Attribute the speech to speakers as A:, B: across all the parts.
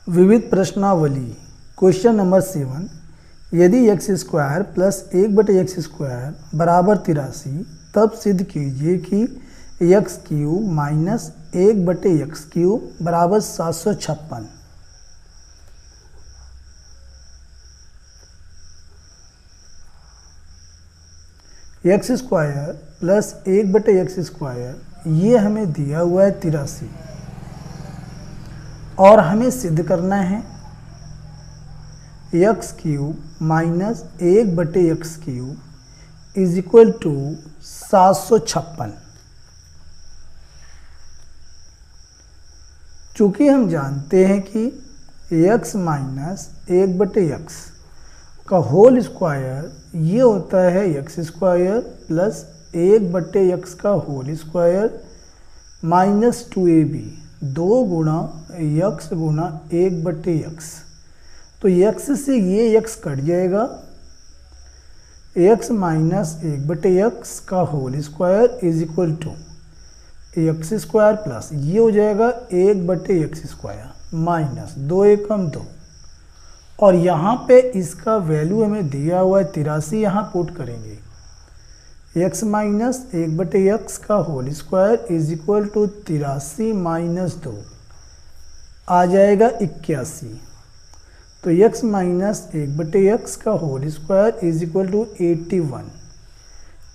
A: विविध प्रश्नावली question number 7। यदि एक्स स्क्वायर प्लस 1/x² बराबर 83, तब सिद्ध कीजिए कि x³ माइनस 1/x³ बराबर 756। एक्स स्क्वायर प्लस 1/x² ये हमें दिया हुआ है 83 और हमें सिद्ध करना है x³ minus 1/x³ is equal to 756। चूँकि हम जानते हैं कि x माइनस 1/x का होल स्क्वायर ये होता है x² प्लस 1/x का होल स्क्वायर माइनस 2ab 2 गुणा x गुणा 1/x। तो x से ये x कट जाएगा, x माइनस 1/x का whole square is equal to x² plus ये हो जाएगा 1/x² माइनस 2 एकम 2। और यहाँ पे इसका वैल्यू हमें दिया हुआ है 83, यहाँ पुट करेंगे x माइनस 1/x का whole square is equal to 83 minus 2 आ जाएगा 81। तो x माइनस 1/x का whole square is equal to 81।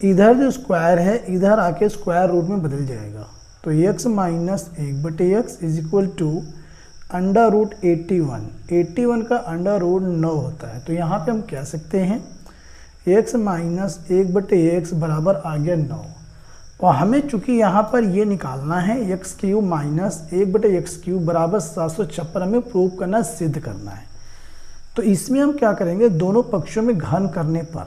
A: इधर जो स्क्वायर है इधर आके स्क्वायर रूट में बदल जाएगा, तो x minus 1/x is equal to under root 81। 81 का अंडर रूट 9 होता है, तो यहाँ पे हम कह सकते हैं x माइनस 1/x बराबर आ गया 9। और हमें चूंकि यहाँ पर ये निकालना है x³ माइनस 1/x³ बराबर 756 हमें प्रूव करना, सिद्ध करना है। तो इसमें हम क्या करेंगे, दोनों पक्षों में घन करने पर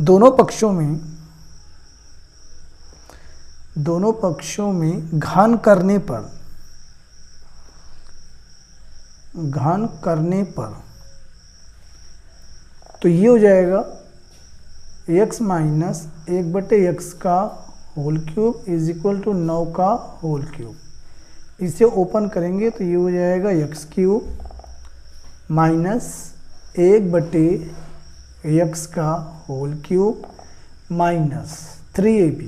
A: दोनों पक्षों में घन करने पर तो ये हो जाएगा x माइनस 1/x का whole cube is equal to 9 का होल क्यूब। इसे ओपन करेंगे तो ये हो जाएगा x³ माइनस 1/x का होल क्यूब माइनस 3ab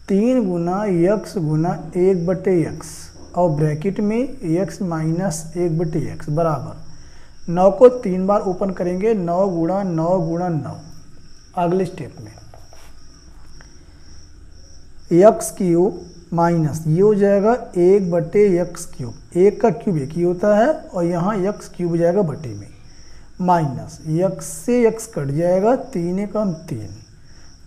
A: 3 गुना x गुना 1/x और ब्रैकेट में x माइनस 1/x बराबर 9 को 3 बार ओपन करेंगे, 9 गुणा 9 गुणा 9। अगले स्टेप में x³ माइनस ये हो जाएगा 1/x³, 1 का क्यूब 1 ही होता है और यहाँ x³ हो जाएगा बटे में, माइनस x से x कट जाएगा, 3 एकम 3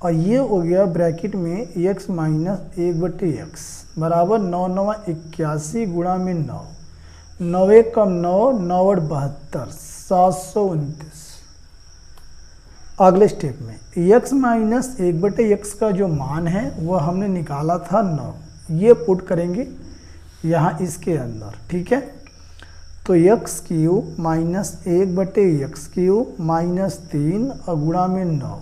A: और ये हो गया ब्रैकेट में x माइनस 1/x बराबर 9 9 81 गुणा में 9, 9 एकम 9 9 और 72 729। अगले स्टेप में x माइनस 1/x का जो मान है वह हमने निकाला था 9, ये पुट करेंगे यहाँ इसके अंदर, ठीक है। तो x³ माइनस 1/x³ माइनस 3 और गुणा में 9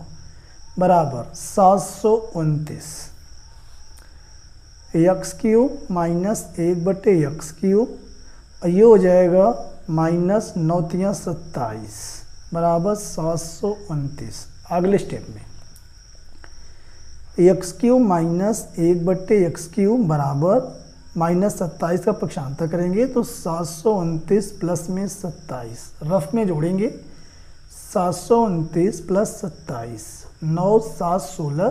A: बराबर 729। x³ माइनस 1/x³ ये हो जाएगा माइनस 9 3 27 बराबर 729। अगले स्टेप में x³ माइनस 1/x³ बराबर माइनस 27 का पक्षांतर करेंगे तो 729 प्लस में 27 रफ में जोड़ेंगे, 729 प्लस 27 9 7 16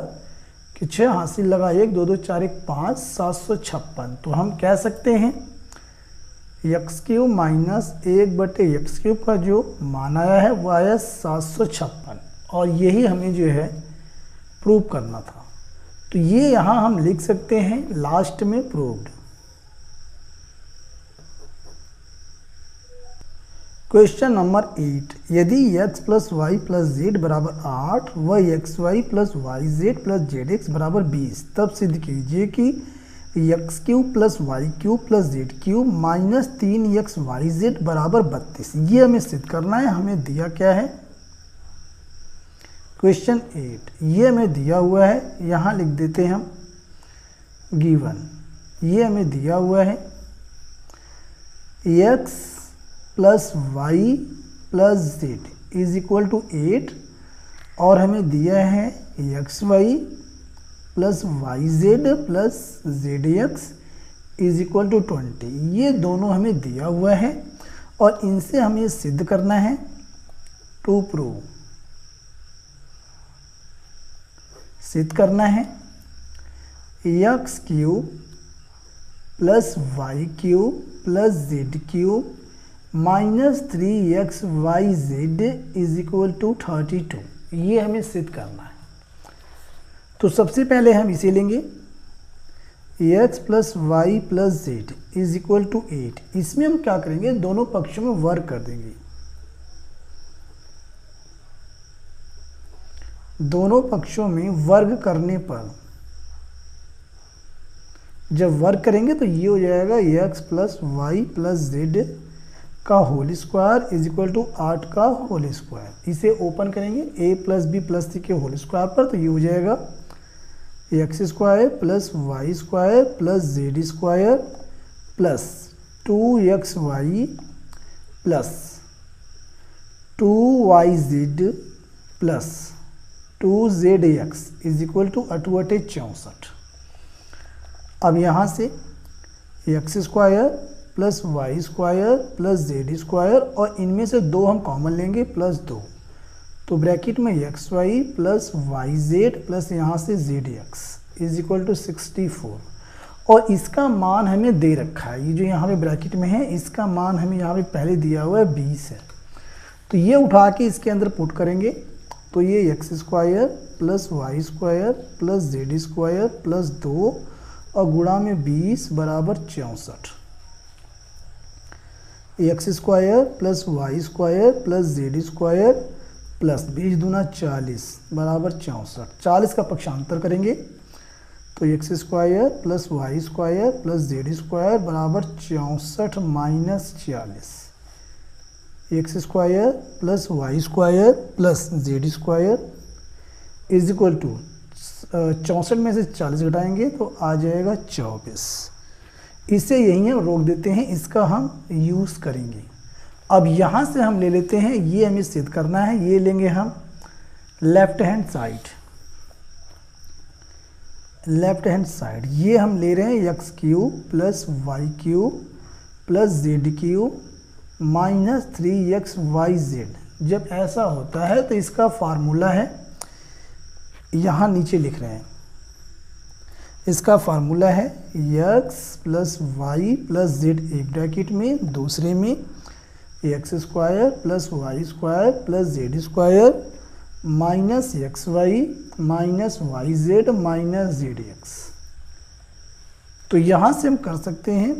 A: कि 6 हासिल लगा 1 2 2 4 1 5 756। तो हम कह सकते हैं x³ माइनस 1/x³ का जो मान आया है वो आया 756 और यही हमें जो है प्रूव करना था। तो ये यहाँ हम लिख सकते हैं लास्ट में प्रूव्ड। Question number 8। यदि x plus Y plus Z बराबर 8 व xy plus Y Z plus zx बराबर 20, तब सिद्ध कीजिए कि x³ plus y³ plus z³ minus 3xyz बराबर 32। ये हमें सिद्ध करना है। हमें दिया क्या है, क्वेश्चन 8 ये हमें दिया हुआ है, यहाँ लिख देते हैं हम गिवन, ये हमें दिया हुआ है X plus Y plus Z is equal to 8 और हमें दिया है X Y plus Y Z plus Z X is equal to 20। ये दोनों हमें दिया हुआ है और इनसे हमें ये सिद्ध करना है टू प्रूव, सिद्ध करना है X cube plus Y cube plus Z cube minus 3x Y Z is equal to 32। ये हमें सिद्ध करना है। तो सबसे पहले हम इसे लेंगे x plus Y plus Z is equal to 8। इसमें हम क्या करेंगे, दोनों पक्षों में वर्ग कर देंगे। दोनों पक्षों में वर्ग करने पर जब वर्ग करेंगे तो ये हो जाएगा x plus Y plus Z का whole square is equal to 8 का होल स्क्वायर। इसे ओपन करेंगे a plus B plus C के होल स्क्वायर पर, तो ये हो जाएगा X square plus Y square plus Z square plus 2x Y plus 2y Z plus 2zx is equal to 64। अब यहाँ से X square plus Y square plus Z square और इनमें से 2 हम कॉमन लेंगे प्लस 2, तो ब्रैकेट में X Y plus Y Z plus यहाँ से Z X is equal to 64। और इसका मान हमें दे रखा है, ये जो यहाँ पे ब्रैकेट में है इसका मान हमें यहाँ पे पहले दिया हुआ है 20 है। तो ये उठा के इसके अंदर पुट करेंगे तो ये X square plus Y square plus Z square plus 2 और गुणा में 20 बराबर 64। X square plus Y square plus Z square plus 20 दूना 40 बराबर 64। 40 का पक्षांतर करेंगे तो X square plus Y square plus Z square बराबर 64 minus 40। X square plus Y square plus Z square is equal to 64 में से 40 घटाएंगे तो आ जाएगा 24। इसे यहीं हम रोक देते हैं, इसका हम यूज़ करेंगे। अब यहाँ से हम ले लेते हैं, ये हमें सिद्ध करना है, ये लेंगे हम left hand side. Left hand side ये हम ले रहे हैं X cube plus Y cube plus Z cube minus 3x Y Z. जब ऐसा होता है तो इसका फार्मूला है, यहाँ नीचे लिख रहे हैं, इसका फार्मूला है x plus Y plus Z एक ब्रैकेट में, दूसरे में X square plus Y square plus Z square minus X Y minus Y Z minus Z X. तो यहाँ से हम कर सकते हैं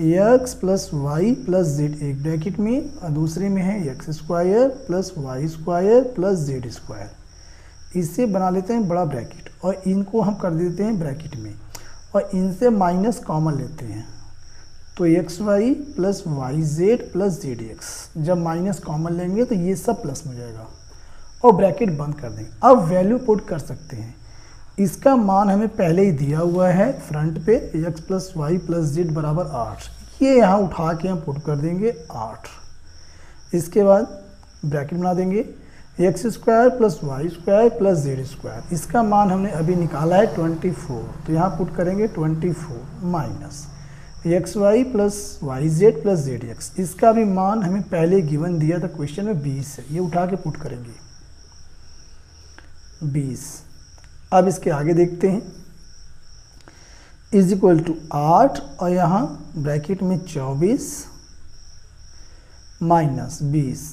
A: X plus Y plus Z एक ब्रैकेट में और दूसरे में है X square plus Y square plus Z square. इससे बना लेते हैं बड़ा ब्रैकेट और इनको हम कर देते हैं ब्रैकेट में और इनसे माइनस कॉमन लेते हैं तो X Y plus Y Z plus Z X. जब माइनस कॉमन लेंगे तो ये सब प्लस में जाएगा और ब्रैकेट बंद कर देंगे। अब वैल्यू पुट कर सकते हैं, इसका मान हमें पहले ही दिया हुआ है फ्रंट पे X plus Y plus Z बराबर 8। ये यहाँ उठा के हम पुट कर देंगे 8। इसके बाद ब्रैकेट बना देंगे X square plus Y square plus Z square. इसका मान हमने अभी निकाला है 24, तो यहाँ पुट करेंगे 24 minus X Y plus Y Z plus Z X. इसका भी मान हमें पहले गिवन दिया था क्वेश्चन में 20 है, ये उठा के पुट करेंगे 20। अब इसके आगे देखते हैं इज इक्वल टू 8 और यहाँ ब्रैकेट में 24 माइनस 20।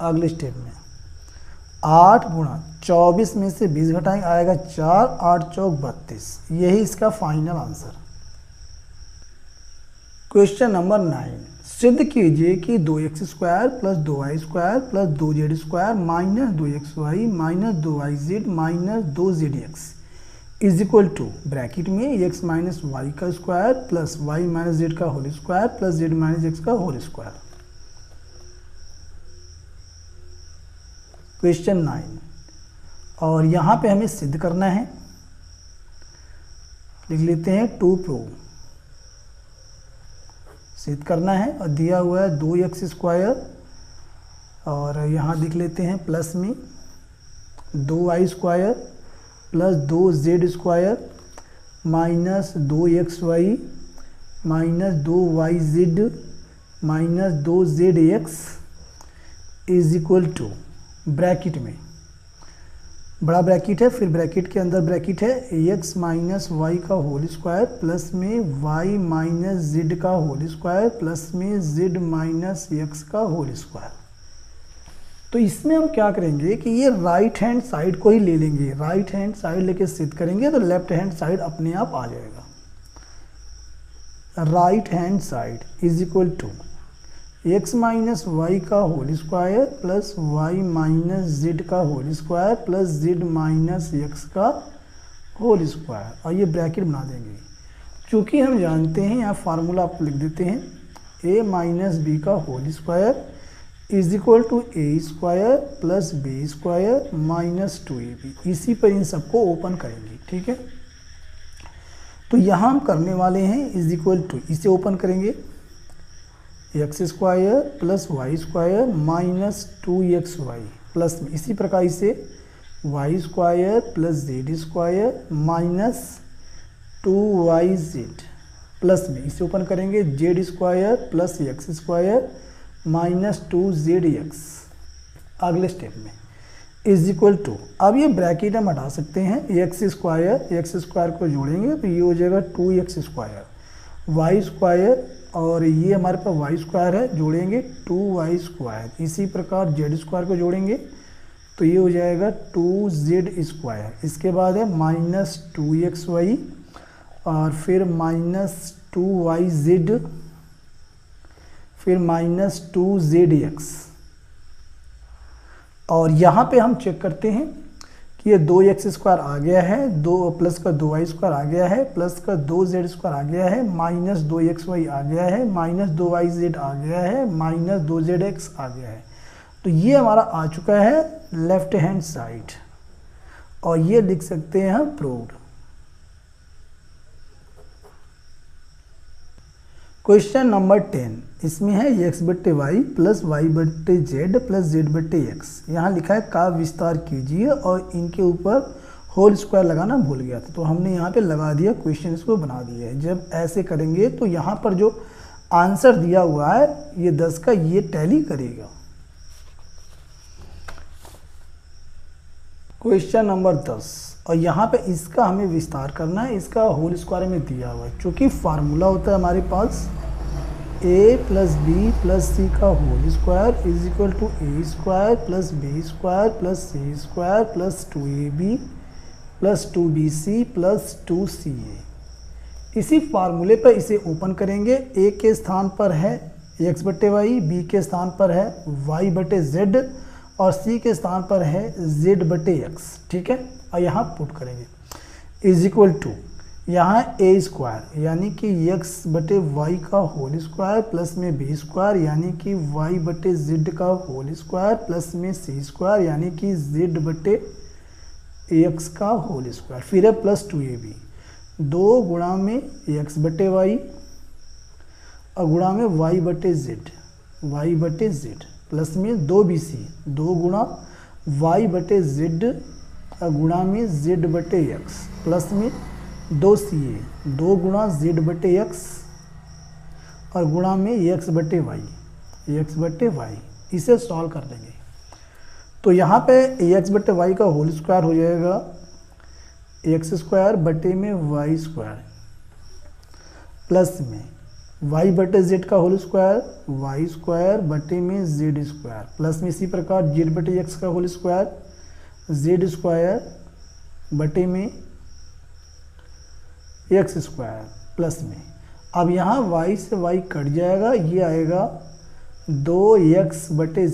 A: अगले स्टेप में 8 गुणा 24 में से 20 घटाएंगे आएगा 4, 8 चौक 32। यही इसका फाइनल आंसर। क्वेश्चन नंबर 9, सिद्ध कीजिए कि 2x square plus 2y square plus 2z square minus 2xy minus 2yz minus 2zx is equal to bracket में x माइनस वाई का square plus y minus z का whole square plus z minus x का whole square. Question 9 और यहाँ पे हमें सिद्ध करना है, लिख लेते हैं टू प्रूव। सिद्ध करना है। और दिया हुआ है 2x² और यहाँ लिख लेते हैं प्लस में 2y² plus 2z² minus 2xy minus 2yz minus 2zx is equal to, bracket में बड़ा ब्रैकेट है, फिर ब्रैकेट के अंदर ब्रैकेट है x माइनस वाई का होल स्क्वायर प्लस में y माइनस z का होल स्क्वायर प्लस में z माइनस x का होल स्क्वायर। तो इसमें हम क्या करेंगे कि ये राइट हैंड साइड को ही ले लेंगे, राइट हैंड साइड लेके सिद्ध करेंगे तो लेफ्ट हैंड साइड अपने आप आ जाएगा। Right hand side is equal to x minus y का whole square plus y minus z का whole square plus z minus x का होल स्क्वायर, और ये ब्रैकेट बना देंगे। चूँकि हम जानते हैं, यहाँ फार्मूला आप लिख देते हैं, a माइनस बी का whole square is equal to A square plus B square minus 2ab। इसी पर इन सबको ओपन करेंगे, ठीक है। तो यहाँ हम करने वाले हैं इज इक्वल टू, इसे ओपन करेंगे x² plus y² minus 2xy plus में इसी प्रकार से y² plus z² minus 2yz plus में इसे ओपन करेंगे z² plus x² minus 2zx। अगले स्टेप में इज इक्वल टू, अब ये ब्रैकेट हम हटा सकते हैं, x² को जोड़ेंगे तो ये हो जाएगा 2x², y² और ये हमारे पास y² है, जोड़ेंगे 2y²। इसी प्रकार z² को जोड़ेंगे तो ये हो जाएगा 2z²। इसके बाद है माइनस 2xy और फिर माइनस 2yz फिर माइनस 2zx। और यहाँ पे हम चेक करते हैं कि ये 2x² आ गया है, 2 प्लस का 2y² आ गया है, प्लस का 2z² आ गया है, माइनस 2xy आ गया है, माइनस 2yz आ गया है, माइनस 2zx आ गया है। तो ये हमारा आ चुका है लेफ्ट हैंड साइड, और ये लिख सकते हैं हम प्रूव्ड। क्वेश्चन नंबर 10, इसमें है x बट्टे वाई प्लस वाई बट्टे जेड प्लस जेड बट्टे एक्स। यहाँ लिखा है का विस्तार कीजिए, और इनके ऊपर होल स्क्वायर लगाना भूल गया था तो हमने यहाँ पे लगा दिया, क्वेश्चन को बना दिया है। जब ऐसे करेंगे तो यहाँ पर जो आंसर दिया हुआ है ये 10 का, ये टैली करेगा। क्वेश्चन नंबर 10, और यहाँ पे इसका हमें विस्तार करना है, इसका होल स्क्वायर में दिया हुआ है। चूँकि फार्मूला होता है हमारे पास a plus B plus C का whole square is equal to a² plus b² plus c² plus 2ab plus 2bc plus 2ca। इसी फार्मूले पर इसे ओपन करेंगे। a के स्थान पर है x बट्टे वाई, b के स्थान पर है y बटे z और c के स्थान पर है z बटे x, ठीक है। और यहाँ पुट करेंगे इज इक्वल टू, यहाँ a² यानी कि x बटे वाई का होल स्क्वायर प्लस में b² यानी कि y बटे z का होल स्क्वायर प्लस में c² यानी कि z बटे x का होल स्क्वायर, फिर है प्लस 2ab, 2 गुणा में x बटे वाई और गुणा में y बटे z प्लस में 2bc, 2 गुणा y बटे z और गुणा में z बटे x प्लस में 2ca, 2 गुणा z बटे x और गुणा में x बटे y। इसे सॉल्व कर देंगे तो यहाँ पे x बटे y का होल स्क्वायर हो जाएगा x² बटे में y² प्लस में y बटे z का होल स्क्वायर y² बटे में z² प्लस में इसी प्रकार z बटे x का होल स्क्वायर z² बटे में x² प्लस में, अब यहाँ y से y कट जाएगा, ये आएगा 2x बटे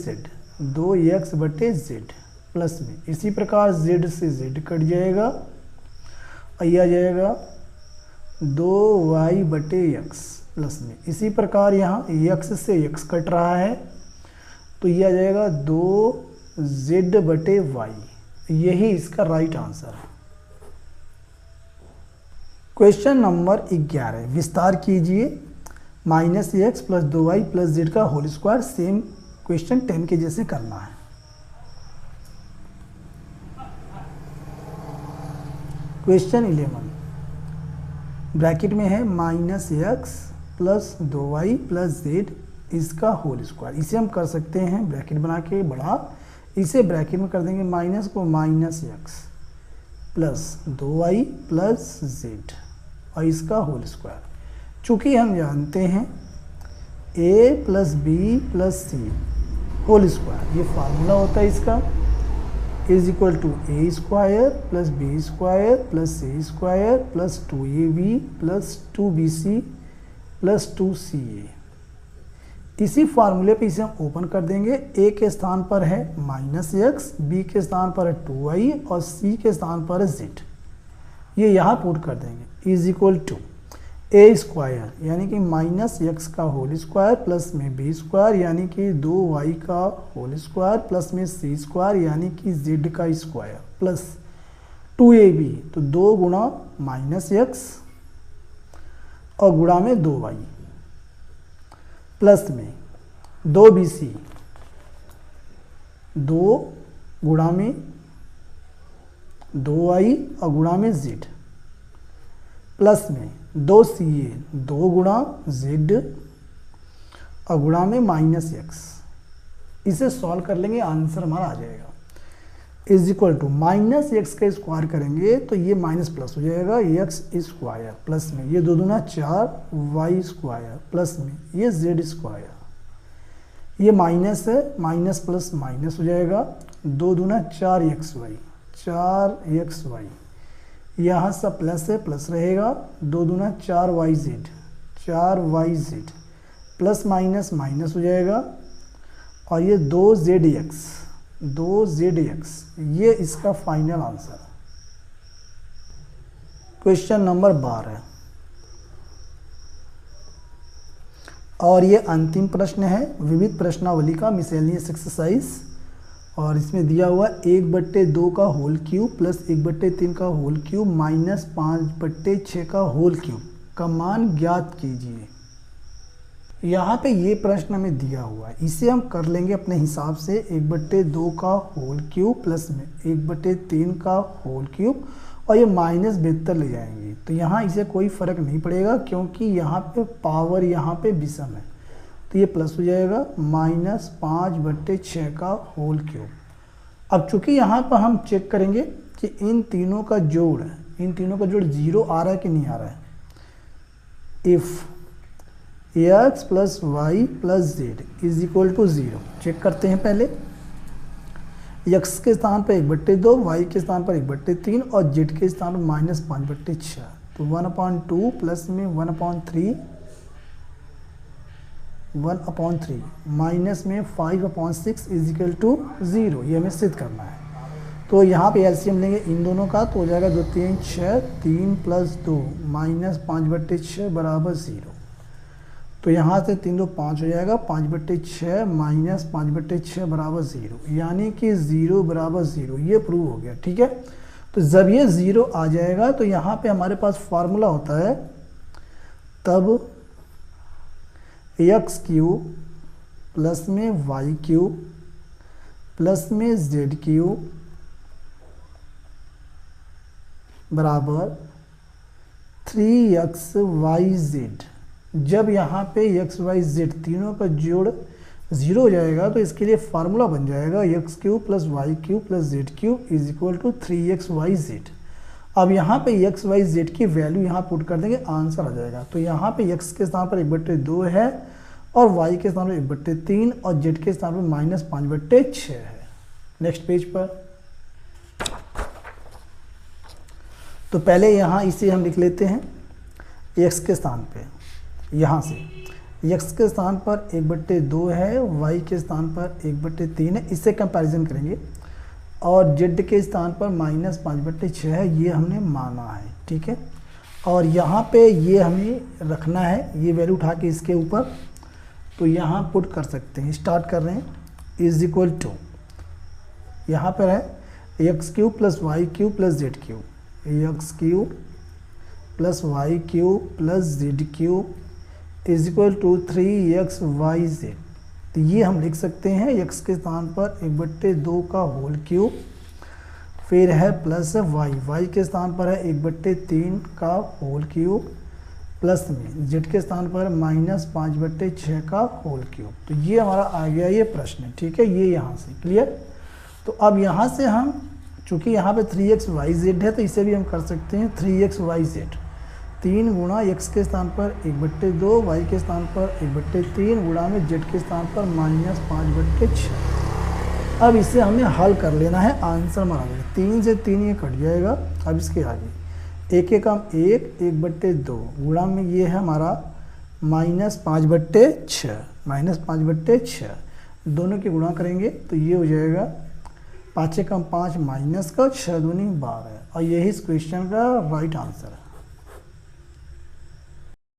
A: z प्लस में इसी प्रकार z से z कट जाएगा और ये आ जाएगा 2y बटे x प्लस में इसी प्रकार यहाँ x से x कट रहा है तो ये आ जाएगा 2z बटे y। यही इसका राइट आंसर है। क्वेश्चन नंबर 11, विस्तार कीजिए minus X plus 2y plus Z का होल स्क्वायर। सेम क्वेश्चन 10 के जैसे करना है। क्वेश्चन 11 ब्रैकेट में है minus X plus 2y plus Z इसका होल स्क्वायर। इसे हम कर सकते हैं ब्रैकेट बना के बड़ा, इसे ब्रैकेट में कर देंगे माइनस को minus X plus 2y plus Z और इसका होल स्क्वायर। चूँकि हम जानते हैं a plus B plus C whole square, ये फार्मूला होता है इसका, is equal to A square plus B square plus C square plus 2ab plus 2bc plus 2ca। इसी फार्मूले पे इसे हम ओपन कर देंगे। a के स्थान पर है माइनस एक्स, बी के स्थान पर है 2y और c के स्थान पर है z। ये यहाँ पुट कर देंगे is equal to A square यानी कि माइनस एक्स का होल स्क्वायर प्लस में बी स्क्वायर यानी कि 2y का होल स्क्वायर प्लस में सी स्क्वायर यानी कि z का स्क्वायर प्लस 2ab, तो 2 गुणा माइनस एक्स और गुणा में 2y प्लस में 2bc, 2 गुणा में 2y और गुणा में z प्लस में 2ca, 2 गुणा z और गुणा में माइनस एक्स। इसे सॉल्व कर लेंगे, आंसर हमारा आ जाएगा is equal to minus x का स्क्वायर करेंगे तो ये माइनस प्लस हो जाएगा एक्स स्क्वायर प्लस में ये 2 दूना 4 वाई स्क्वायर प्लस में ये जेड स्क्वायर। ये माइनस है, माइनस प्लस माइनस हो जाएगा, 2 दूना 4xy, 4xy। यहाँ सब प्लस है, प्लस रहेगा, 2 दूना 4yz, 4yz plus minus minus हो जाएगा और ये 2zx, 2zx, ये इसका फाइनल आंसर है। क्वेश्चन नंबर 12 और ये अंतिम प्रश्न है विविध प्रश्नावली का मिसेलिनियस एक्सरसाइज। और इसमें दिया हुआ 1/2 का होल क्यूब प्लस 1/3 का होल क्यूब माइनस 5/6 का होल क्यूब का मान ज्ञात कीजिए। यहाँ पे ये प्रश्न हमें दिया हुआ है, इसे हम कर लेंगे अपने हिसाब से 1/2 का होल क्यूब प्लस में 1/3 का होल क्यूब और ये माइनस 72 ले जाएंगे। तो यहाँ इसे कोई फ़र्क नहीं पड़ेगा क्योंकि यहाँ पे पावर यहाँ पे विषम है, तो ये प्लस हो जाएगा माइनस 5/6 का होल क्यूब। अब चूँकि यहाँ पर हम चेक करेंगे कि इन तीनों का जोड़ 0 आ रहा है कि नहीं आ रहा है। If x plus Y plus Z is equal to 0, check करते हैं पहले। x के स्थान पर 1/2, y के स्थान पर 1/3 और z के स्थान पर माइनस 5/6, तो 1/2 प्लस में 1/3 माइनस में 5/6 इज इक्वल टू 0। ये हमें सिद्ध करना है। तो यहाँ पे एलसीएम लेंगे इन दोनों का, तो हो जाएगा 2 3 6, 3 प्लस 2 माइनस 5/6 बराबर 0। तो यहाँ से 3 2 5 हो जाएगा, 5/6 माइनस 5/6 बराबर 0, यानी कि 0 बराबर 0। ये प्रूव हो गया, ठीक है। तो जब ये 0 आ जाएगा तो यहाँ पे हमारे पास फार्मूला होता है, तब x क्यूब प्लस में y क्यूब प्लस में z क्यूब बराबर 3xyz। जब यहाँ पे x y z तीनों का जोड़ 0 हो जाएगा तो इसके लिए फार्मूला बन जाएगा x cube plus Y cube plus Z cube is equal to 3xyz। अब यहाँ पे x y z की वैल्यू यहाँ पुट कर देंगे, आंसर आ जाएगा। तो यहाँ पे x के स्थान पर 1/2 है और y के स्थान पर 1/3 और z के स्थान पर माइनस 5/6 है। नेक्स्ट पेज पर तो पहले यहाँ इसे हम लिख लेते हैं x के स्थान पे, यहाँ से x के स्थान पर 1/2 है, y के स्थान पर 1/3 है, इससे कंपैरिजन करेंगे और z के स्थान पर माइनस 5/6 है, ये हमने माना है, ठीक है। और यहाँ पे ये हमें रखना है, ये वैल्यू उठा के इसके ऊपर, तो यहाँ पुट कर सकते हैं। स्टार्ट कर रहे हैं, इज इक्वल टू यहाँ पर है X cube plus Y cube plus Z cube, X cube plus Y cube plus Z cube is equal to 3xyz। तो ये हम लिख सकते हैं x के स्थान पर 1/2 का होल क्यूब, फिर है प्लस y के स्थान पर है 1/3 का होल क्यूब, प्लस में z के स्थान पर -5/6 का होल क्यूब। तो ये हमारा आ गया ये प्रश्न, ठीक है, ये यहाँ से क्लियर। तो अब यहाँ से हम चूँकि यहाँ पे 3xyz है तो इसे भी हम कर सकते हैं 3xyz, 3 गुणा x के स्थान पर 1/2, y के स्थान पर 1/3 गुणा में z के स्थान पर -5/6। अब इसे हमें हल कर लेना है, आंसर माना जाएगा 3 से 3 ये कट जाएगा। अब इसके आगे 1 एकम 1, 1/2 गुणा में ये है हमारा -5/6, दोनों के गुणा करेंगे तो ये हो जाएगा 5 एकम 5 माइनस का 6 दूनी 12, और यही इस क्वेश्चन का राइट आंसर है।